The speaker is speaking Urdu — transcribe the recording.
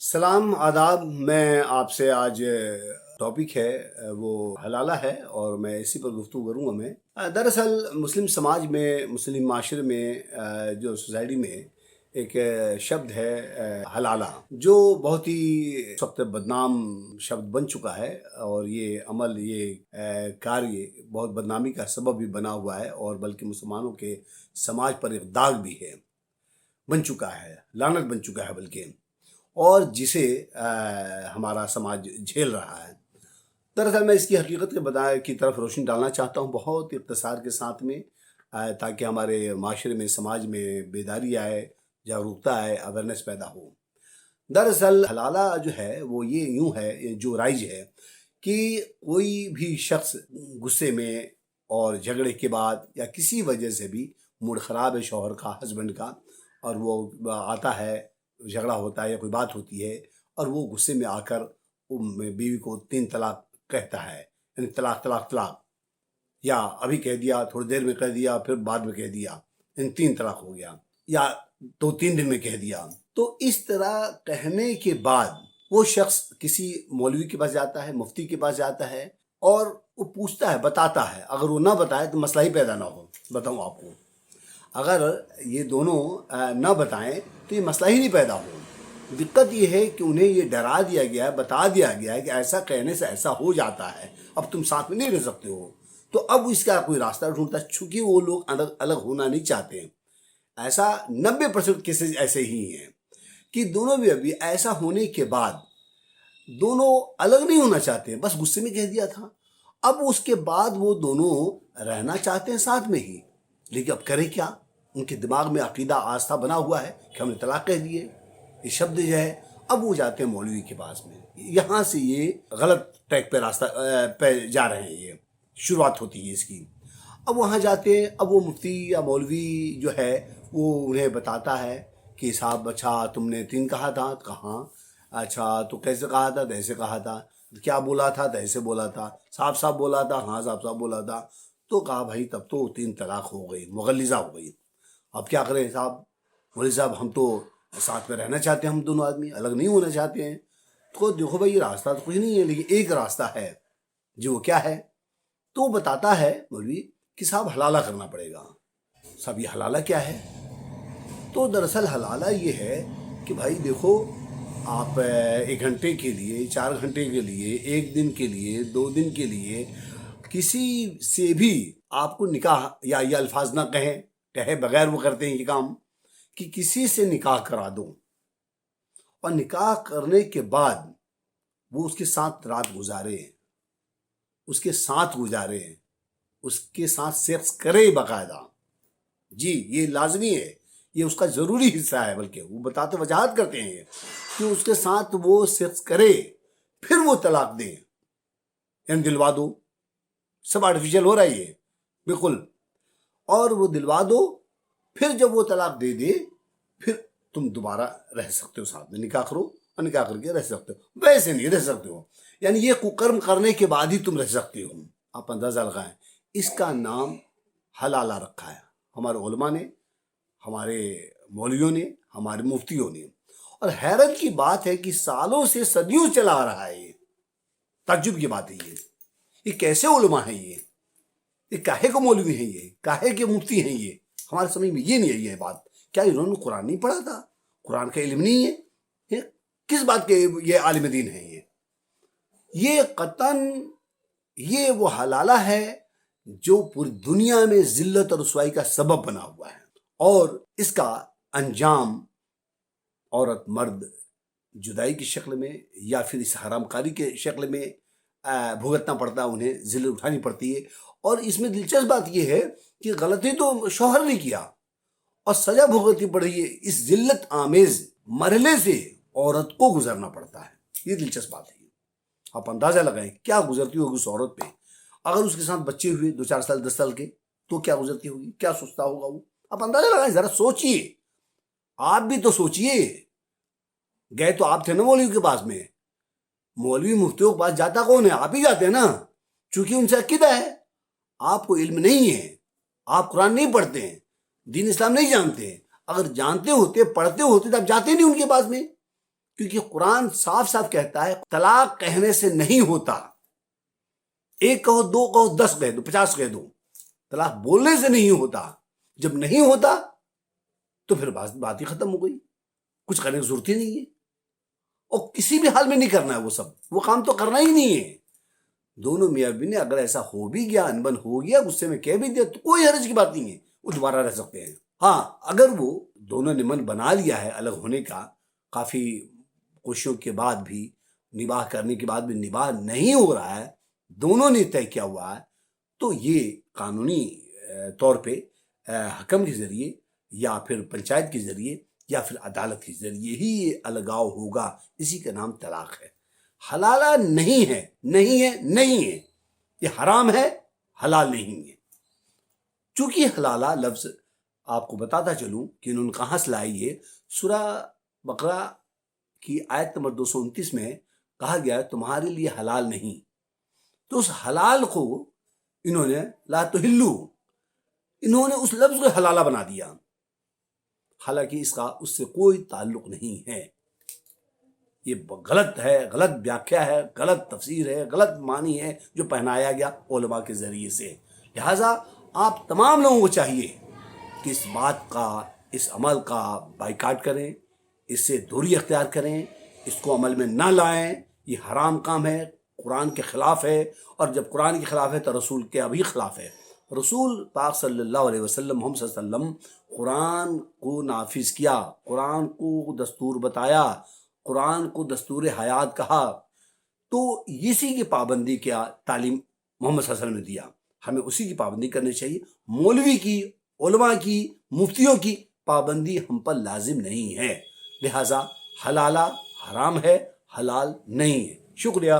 سلام آداب. میں آپ سے آج ٹاپک ہے وہ حلالہ ہے اور میں اسی پر گفتگو کروں گا. میں دراصل مسلم سماج میں، مسلم معاشرے میں، جو سوسائٹی میں ایک شبد ہے حلالہ، جو بہت ہی سخت بدنام شبد بن چکا ہے، اور یہ عمل، یہ کاریہ بہت بدنامی کا سبب بھی بنا ہوا ہے، اور بلکہ مسلمانوں کے سماج پر ایک داغ بھی ہے، بن چکا ہے، لعنت بن چکا ہے بلکہ، اور جسے ہمارا سماج جھیل رہا ہے. دراصل میں اس کی حقیقت کی طرف روشنی ڈالنا چاہتا ہوں بہت اختصار کے ساتھ میں، تاکہ ہمارے معاشرے میں، سماج میں بیداری آئے، جاگرکتا آئے، اویئرنیس پیدا ہو. دراصل حلالہ جو ہے وہ یہ یوں ہے، جو رائج ہے کہ کوئی بھی شخص غصے میں اور جھگڑے کے بعد یا کسی وجہ سے بھی موڈ خراب ہے شوہر کا، ہسبینڈ کا، اور وہ آتا ہے، جھگڑا ہوتا ہے یا کوئی بات ہوتی ہے، اور وہ غصے میں آ کر بیوی کو 3 طلاق کہتا ہے، یعنی طلاق طلاق طلاق، یا ابھی کہہ دیا، تھوڑی دیر میں کہہ دیا، پھر بعد میں کہہ دیا، یعنی 3 طلاق ہو گیا، یا 2-3 دن میں کہہ دیا. تو اس طرح کہنے کے بعد وہ شخص کسی مولوی کے پاس جاتا ہے، مفتی کے پاس جاتا ہے، اور وہ پوچھتا ہے، بتاتا ہے. اگر وہ نہ بتائے تو مسئلہ ہی پیدا نہ ہو. بتاؤں آپ کو، اگر یہ دونوں نہ بتائیں تو یہ مسئلہ ہی نہیں پیدا ہو. دقت یہ ہے کہ انہیں یہ ڈرا دیا گیا ہے، بتا دیا گیا ہے کہ ایسا کہنے سے ایسا ہو جاتا ہے، اب تم ساتھ میں نہیں رہ سکتے ہو. تو اب اس کا کوئی راستہ ڈھونڈتا ہے، چونکہ وہ لوگ الگ ہونا نہیں چاہتے. ایسا 90% کیسز ایسے ہی ہیں کہ دونوں بھی ابھی ایسا ہونے کے بعد دونوں الگ نہیں ہونا چاہتے ہیں، بس غصے میں کہہ دیا تھا. اب اس کے بعد وہ دونوں رہنا چاہتے ہیں ساتھ میں ہی، لیکن اب کرے کیا؟ ان کے دماغ میں عقیدہ آستھا بنا ہوا ہے کہ ہم نے طلاق کہہ دیے، یہ شبد جو ہے. اب وہ جاتے ہیں مولوی کے پاس میں. یہاں سے یہ غلط ٹریک پہ راستہ پہ جا رہے ہیں، یہ شروعات ہوتی ہے اس کی. اب وہاں جاتے ہیں، اب وہ مفتی یا مولوی جو ہے وہ انہیں بتاتا ہے کہ صاحب، اچھا تم نے 3 کہا تھا، کہاں؟ اچھا تو کیسے کہا تھا؟ تو ایسے کہا تھا. کیا بولا تھا؟ تو ایسے بولا تھا. صاف صاف بولا تھا؟ ہاں صاف صاف بولا تھا. تو کہا بھائی تب تو 3 طلاق ہو گئی، مغلظہ ہو گئی. اب کیا کریں صاحب؟ مولوی صاحب ہم تو ساتھ میں رہنا چاہتے ہیں، ہم دونوں آدمی الگ نہیں ہونا چاہتے ہیں. تو دیکھو بھائی، یہ راستہ تو کچھ نہیں ہے، لیکن ایک راستہ ہے. جو کیا ہے؟ تو وہ بتاتا ہے مولوی کہ صاحب حلالہ کرنا پڑے گا. صاحب یہ حلالہ کیا ہے؟ تو دراصل حلالہ یہ ہے کہ بھائی دیکھو، آپ 1 گھنٹے کے لیے، 4 گھنٹے کے لیے، 1 دن کے لیے، 2 دن کے لیے کسی سے بھی آپ کو نکاح، یا یہ الفاظ نہ کہے بغیر وہ کرتے ہیں یہ کام، کہ کسی سے نکاح کرا دو، اور نکاح کرنے کے بعد وہ اس کے ساتھ رات گزارے، اس کے ساتھ گزارے، اس کے ساتھ سیکس کرے باقاعدہ. جی یہ لازمی ہے، یہ اس کا ضروری حصہ ہے. بلکہ وہ بتاتے، وضاحت کرتے ہیں کہ اس کے ساتھ وہ سیکس کرے، پھر وہ طلاق دے، یعنی دلوا دو. سب آرٹیفیشل ہو رہا ہے یہ بالکل. اور وہ دلوا دو، پھر جب وہ طلاق دے دے، پھر تم دوبارہ رہ سکتے ہو ساتھ میں، نکاح کرو اور نکاح کر کے رہ سکتے ہو. ویسے نہیں رہ سکتے ہو، یعنی یہ ککرم کرنے کے بعد ہی تم رہ سکتے ہو. آپ اندازہ لگائیں، اس کا نام حلالہ رکھا ہے ہمارے علماء نے، ہمارے مولویوں نے، ہمارے مفتیوں نے. اور حیرت کی بات ہے کہ سالوں سے، صدیوں چلا آ رہا ہے یہ. تعجب کی بات ہے یہ کیسے علماء ہیں یہ کاہے کو مولوی ہیں، یہ کاہے کے مفتی ہیں؟ یہ ہمارے سمجھ میں یہ نہیں ہے یہ بات. کیا انہوں نے قرآن نہیں پڑھا تھا؟ قرآن کا علم نہیں ہے؟ یہ کس بات کے یہ عالم دین ہیں؟ یہ قطعاً یہ وہ حلالہ ہے جو پوری دنیا میں ذلت اور رسوائی کا سبب بنا ہوا ہے. اور اس کا انجام عورت مرد جدائی کی شکل میں، یا پھر اس حرام کاری کے شکل میں بھگتنا پڑتا ہے، انہیں ذلت اٹھانی پڑتی ہے. اور اس میں دلچسپ بات یہ ہے کہ غلطی تو شوہر نے کیا، اور سزا بھگتنی پڑ رہی ہے. اس ذلت آمیز مرحلے سے عورت کو گزرنا پڑتا ہے. یہ دلچسپ بات ہے. آپ اندازہ لگائیں کیا گزرتی ہوگی اس عورت پہ. اگر اس کے ساتھ بچے ہوئے 2-4 سال 10 سال کے، تو کیا گزرتی ہوگی، کیا سوچتا ہوگا وہ. آپ اندازہ لگائیں، ذرا سوچئے. آپ بھی تو سوچئے. گئے تو آپ تھے نا مولوی کے پاس میں. مولوی مفتیوں کے پاس جاتا کون ہے؟ آپ ہی جاتے ہیں نا، چونکہ ان سے عقیدہ ہے. آپ کو علم نہیں ہے، آپ قرآن نہیں پڑھتے ہیں، دین اسلام نہیں جانتے ہیں. اگر جانتے ہوتے، پڑھتے ہوتے تو آپ جاتے نہیں ان کے پاس میں. کیونکہ قرآن صاف صاف کہتا ہے طلاق کہنے سے نہیں ہوتا. ایک کہو، دو کہو، 10 کہہ دو، 50 کہہ دو، طلاق بولنے سے نہیں ہوتا. جب نہیں ہوتا تو پھر بات ہی ختم ہو گئی، کچھ کرنے کی ضرورت ہی نہیں ہے. اور کسی بھی حال میں نہیں کرنا ہے، وہ کام تو کرنا ہی نہیں ہے. دونوں میاں بیوی نے اگر ایسا ہو بھی گیا، انبن ہو گیا، غصے میں کہہ بھی دیا، تو کوئی حرج کی بات نہیں ہے، وہ دوبارہ رہ سکتے ہیں. ہاں، اگر وہ دونوں نے من بنا لیا ہے الگ ہونے کا، کافی کوششوں کے بعد بھی، نباہ کرنے کے بعد بھی نباہ نہیں ہو رہا ہے، دونوں نے طے کیا ہوا ہے، تو یہ قانونی طور پہ حکم کے ذریعے یا پھر پنچایت کے ذریعے یا پھر عدالت کے ذریعے ہی یہ الگاؤ ہوگا. اسی کا نام طلاق ہے. حلالہ نہیں ہے، نہیں ہے، نہیں ہے. یہ حرام ہے، حلال نہیں ہے. چونکہ حلالہ لفظ آپ کو بتاتا چلوں کہ انہوں نے کہاں سے لائی ہے. سورہ بقرہ کی آیت نمبر 229 میں کہا گیا ہے تمہارے لیے حلال نہیں. تو اس حلال کو انہوں نے لا تحلو، انہوں نے اس لفظ کو حلالہ بنا دیا، حالانکہ اس سے کوئی تعلق نہیں ہے. یہ غلط ہے، غلط ویاخیا ہے، غلط تفسیر ہے، غلط معنی ہے جو پہنایا گیا علماء کے ذریعے سے. لہٰذا آپ تمام لوگوں کو چاہیے کہ اس بات کا، اس عمل کا بائیکاٹ کریں، اس سے دوری اختیار کریں، اس کو عمل میں نہ لائیں. یہ حرام کام ہے، قرآن کے خلاف ہے، اور جب قرآن کے خلاف ہے تو رسول کے ابھی خلاف ہے. رسول پاک صلی اللہ علیہ وسلم، محمد صلی اللہ علیہ وسلم قرآن کو نافذ کیا، قرآن کو دستور بتایا، قرآن کو دستور حیات کہا، تو اسی کی پابندی کیا تعلیم محمد صلی اللہ علیہ وسلم نے دیا. ہمیں اسی کی پابندی کرنی چاہیے. مولوی کی، علماء کی، مفتیوں کی پابندی ہم پر لازم نہیں ہے. لہٰذا حلالہ حرام ہے، حلال نہیں ہے. شکریہ.